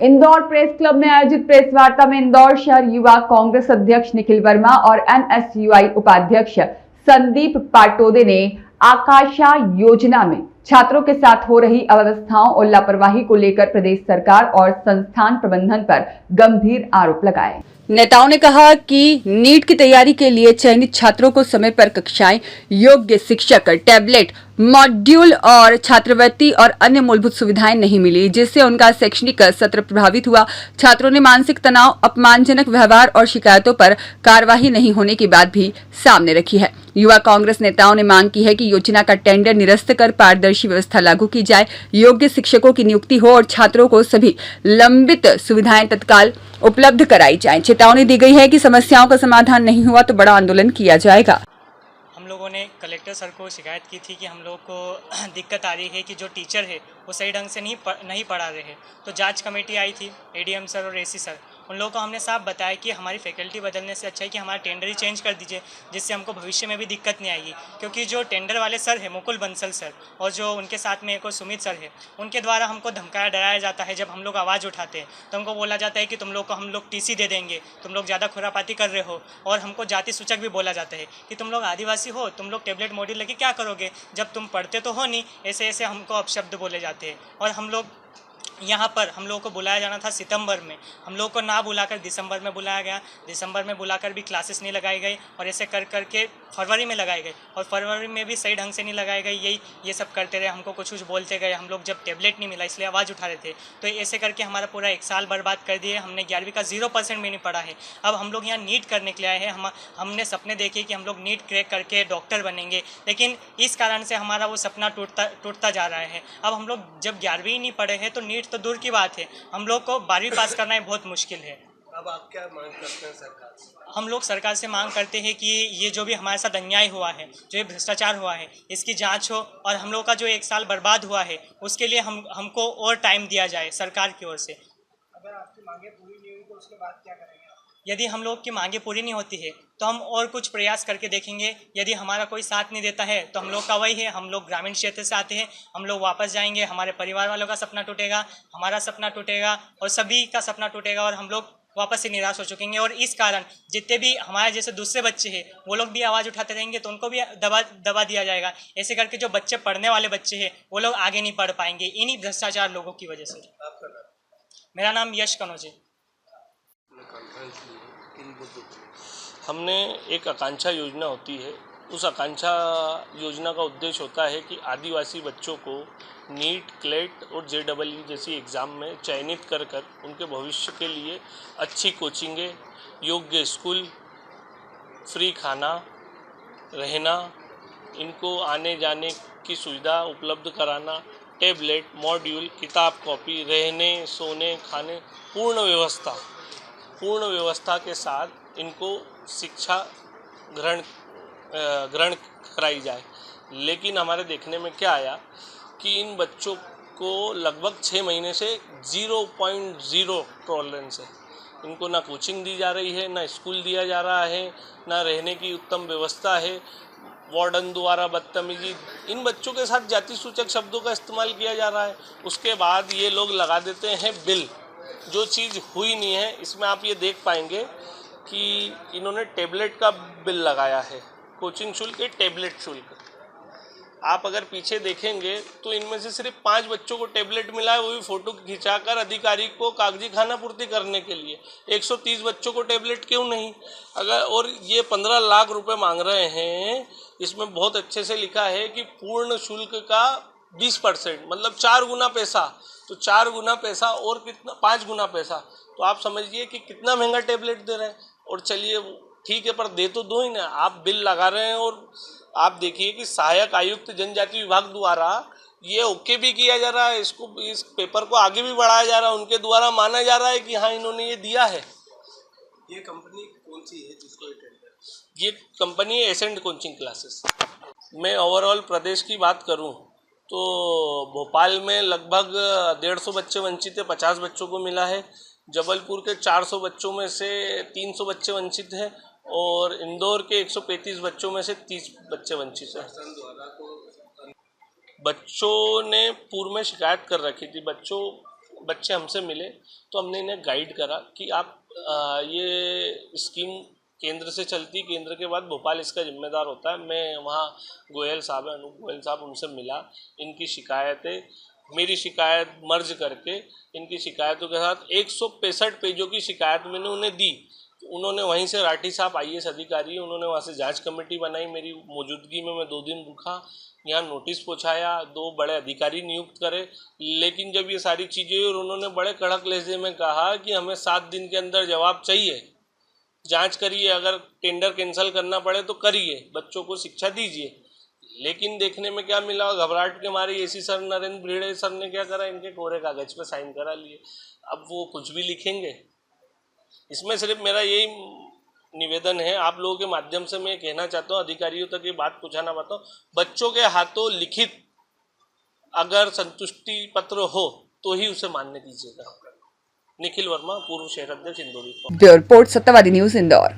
Indore press club में आयोजित press वार्ता में इंदौर शहर युवा कांग्रेस अध्यक्ष निखिल वर्मा और एनएसयूआई उपाध्यक्ष संदीप पाटोदे ने आकाशा योजना में छात्रों के साथ हो रही अव्यवस्थाओं और लापरवाही को लेकर प्रदेश सरकार और संस्थान प्रबंधन पर गंभीर आरोप लगाए। नेताओं ने कहा कि नीट की तैयारी के लिए चयनित छात्रों को समय पर कक्षाएं, योग्य शिक्षक, टैबलेट, मॉड्यूल और छात्रवृत्ति और अन्य मूलभूत सुविधाएं नहीं मिली, जिससे उनका शैक्षणिक सत्र प्रभावित हुआ। छात्रों ने मानसिक तनाव, अपमानजनक व्यवहार और शिकायतों पर कार्रवाई नहीं होने की बात भी सामने रखी है। युवा कांग्रेस नेताओं ने मांग की है कि योजना का टेंडर निरस्त कर पारदर्शी व्यवस्था लागू की जाए, योग्य शिक्षकों की नियुक्ति हो और छात्रों को सभी लंबित सुविधाएं तत्काल उपलब्ध कराई जाएं। चेतावनी दी गई है कि समस्याओं का समाधान नहीं हुआ तो बड़ा आंदोलन किया जाएगा। हम लोगों ने कलेक्टर सर को शिकायत की थी कि हम लोग को दिक्कत आ रही है कि जो टीचर है वो सही ढंग से नहीं पढ़ा रहे हैं। तो जांच कमेटी आई थी, एडीएम सर और एसी सर, उन लोगों को हमने साफ बताया कि हमारी फैकल्टी बदलने से अच्छा है कि हमारा टेंडर ही चेंज कर दीजिए, जिससे हमको भविष्य में भी दिक्कत नहीं आएगी। क्योंकि जो टेंडर वाले सर है मुकुल बंसल सर और जो उनके साथ में एक और सुमित सर है, उनके द्वारा हमको धमकाया डराया जाता है। जब हम लोग आवाज़ उठाते हैं तो हमको बोला जाता है कि तुम लोग को हम लोग टीसी दे देंगे, तुम लोग ज़्यादा खुरापाती कर रहे हो। और हमको जाति सूचक भी बोला जाता है कि तुम लोग आदिवासी हो, तुम लोग टेबलेट मॉड्यूल लेके क्या करोगे, जब तुम पढ़ते तो हो नहीं। ऐसे ऐसे हमको अपशब्द बोले जाते हैं। और हम लोग यहाँ पर हम लोगों को बुलाया जाना था सितंबर में, हम लोगों को ना बुलाकर दिसंबर में बुलाया गया। दिसंबर में बुलाकर भी क्लासेस नहीं लगाई गई और ऐसे कर करके फरवरी में लगाई गई और फरवरी में भी सही ढंग से नहीं लगाई गई। ये सब करते रहे, हमको कुछ बोलते गए। हम लोग जब टेबलेट नहीं मिला इसलिए आवाज़ उठा रहे थे, तो ऐसे करके हमारा पूरा 1 साल बर्बाद कर दिए। हमने 11वीं का 0% भी नहीं पढ़ा है। अब हम लोग यहाँ नीट करने के लिए आए हैं। हमने सपने देखे कि हम लोग नीट क्रैक करके डॉक्टर बनेंगे, लेकिन इस कारण से हमारा वो सपना टूटता जा रहा है। अब हम लोग जब 11वीं नहीं पढ़े हैं तो नीट तो दूर की बात है, हम लोग को 12वीं पास करना ही बहुत मुश्किल है। अब आप क्या मांग करते हैं सरकार से? हम लोग सरकार से मांग करते हैं कि ये जो भी हमारे साथ अन्याय हुआ है, जो ये भ्रष्टाचार हुआ है, इसकी जांच हो और हम लोग का जो 1 साल बर्बाद हुआ है उसके लिए हमको और टाइम दिया जाए सरकार की ओर से। अगर आपकी मांगें पूरी नहीं हुई तो उसके बाद क्या करेंगे? यदि हम लोग की मांगें पूरी नहीं होती है तो हम और कुछ प्रयास करके देखेंगे। यदि हमारा कोई साथ नहीं देता है तो हम लोग का वही है, हम लोग ग्रामीण क्षेत्र से आते हैं, हम लोग वापस जाएंगे। हमारे परिवार वालों का सपना टूटेगा, हमारा सपना टूटेगा और सभी का सपना टूटेगा और हम लोग वापस से निराश हो चुकेंगे। और इस कारण जितने भी हमारे जैसे दूसरे बच्चे हैं वो लोग भी आवाज़ उठाते रहेंगे तो उनको भी दबा दिया जाएगा। ऐसे करके जो बच्चे पढ़ने वाले बच्चे हैं वो लोग आगे नहीं पढ़ पाएंगे इन्हीं भ्रष्टाचार लोगों की वजह से। मेरा नाम यश कनौज है। हमने एक आकांक्षा योजना होती है, उस आकांक्षा योजना का उद्देश्य होता है कि आदिवासी बच्चों को नीट, क्लेट और जेईई जैसी एग्ज़ाम में चयनित कर उनके भविष्य के लिए अच्छी कोचिंगें, योग्य स्कूल, फ्री खाना, रहना, इनको आने जाने की सुविधा उपलब्ध कराना, टैबलेट, मॉड्यूल, किताब कॉपी, रहने, सोने, खाने, पूर्ण व्यवस्था के साथ इनको शिक्षा ग्रहण कराई जाए। लेकिन हमारे देखने में क्या आया कि इन बच्चों को लगभग 6 महीने से 0.0 टॉलरेंस है। इनको ना कोचिंग दी जा रही है, ना स्कूल दिया जा रहा है, ना रहने की उत्तम व्यवस्था है। वार्डन द्वारा बदतमीजी, इन बच्चों के साथ जाति सूचक शब्दों का इस्तेमाल किया जा रहा है। उसके बाद ये लोग लगा देते हैं बिल, जो चीज़ हुई नहीं है। इसमें आप ये देख पाएंगे कि इन्होंने टेबलेट का बिल लगाया है, कोचिंग शुल्क, टेबलेट शुल्क। आप अगर पीछे देखेंगे तो इनमें से सिर्फ 5 बच्चों को टेबलेट मिला है, वो भी फ़ोटो खिंचाकर अधिकारी को कागजी खाना पूर्ति करने के लिए। 130 बच्चों को टेबलेट क्यों नहीं? अगर और ये 15 लाख रुपए मांग रहे हैं। इसमें बहुत अच्छे से लिखा है कि पूर्ण शुल्क का 20%, मतलब 4 गुना पैसा। तो 4 गुना पैसा और कितना, 5 गुना पैसा। तो आप समझिए कि कितना महंगा टेबलेट दे रहे हैं। और चलिए ठीक है, पर दे तो दो ही ना, आप बिल लगा रहे हैं। और आप देखिए कि सहायक आयुक्त जनजाति विभाग द्वारा ये ओके भी किया जा रहा है, इस पेपर को आगे भी बढ़ाया जा रहा है, उनके द्वारा माना जा रहा है कि हाँ इन्होंने ये दिया है। ये कंपनी कौन सी है जिसको ये टेंडर? ये कंपनी है एसेंट कोचिंग क्लासेस। मैं ओवरऑल प्रदेश की बात करूं तो भोपाल में लगभग 150 बच्चे वंचित है, 50 बच्चों को मिला है। जबलपुर के 400 बच्चों में से 300 बच्चे वंचित हैं और इंदौर के 135 बच्चों में से 30 बच्चे वंचित हैं। बच्चों ने पूर्व में शिकायत कर रखी थी। बच्चों बच्चे हमसे मिले तो हमने इन्हें गाइड करा कि आप ये स्कीम केंद्र से चलती, केंद्र के बाद भोपाल इसका जिम्मेदार होता है। मैं वहाँ गोयल साहब है, अनूप गोयल साहब, उनसे मिला। इनकी शिकायतें मेरी शिकायत मर्ज करके इनकी शिकायतों के साथ 165 पेजों की शिकायत मैंने उन्हें दी। उन्होंने वहीं से राठी साहब IAS अधिकारी, उन्होंने वहाँ से जांच कमेटी बनाई। मेरी मौजूदगी में मैं 2 दिन रुका, यहाँ नोटिस पहुँचाया, 2 बड़े अधिकारी नियुक्त करे। लेकिन जब ये सारी चीज़ें हुई और उन्होंने बड़े कड़क लहजे में कहा कि हमें 7 दिन के अंदर जवाब चाहिए, जांच करिए, अगर टेंडर कैंसिल करना पड़े तो करिए, बच्चों को शिक्षा दीजिए। लेकिन देखने में क्या मिला, घबराहट के मारे AC सर, नरेंद्र भिड़े सर ने क्या करा, इनके कोरे कागज पे साइन करा लिए। अब वो कुछ भी लिखेंगे। इसमें सिर्फ मेरा यही निवेदन है, आप लोगों के माध्यम से मैं कहना चाहता हूँ, अधिकारियों तक ये बात पहुँचाना चाहता हूँ, बच्चों के हाथों लिखित अगर संतुष्टि पत्र हो तो ही उसे मान्य कीजिएगा। निखिल वर्मा, पूर्व शहर अध्यक्ष इंदौर। ब्यूरो रिपोर्ट, सत्यवादी न्यूज, इंदौर।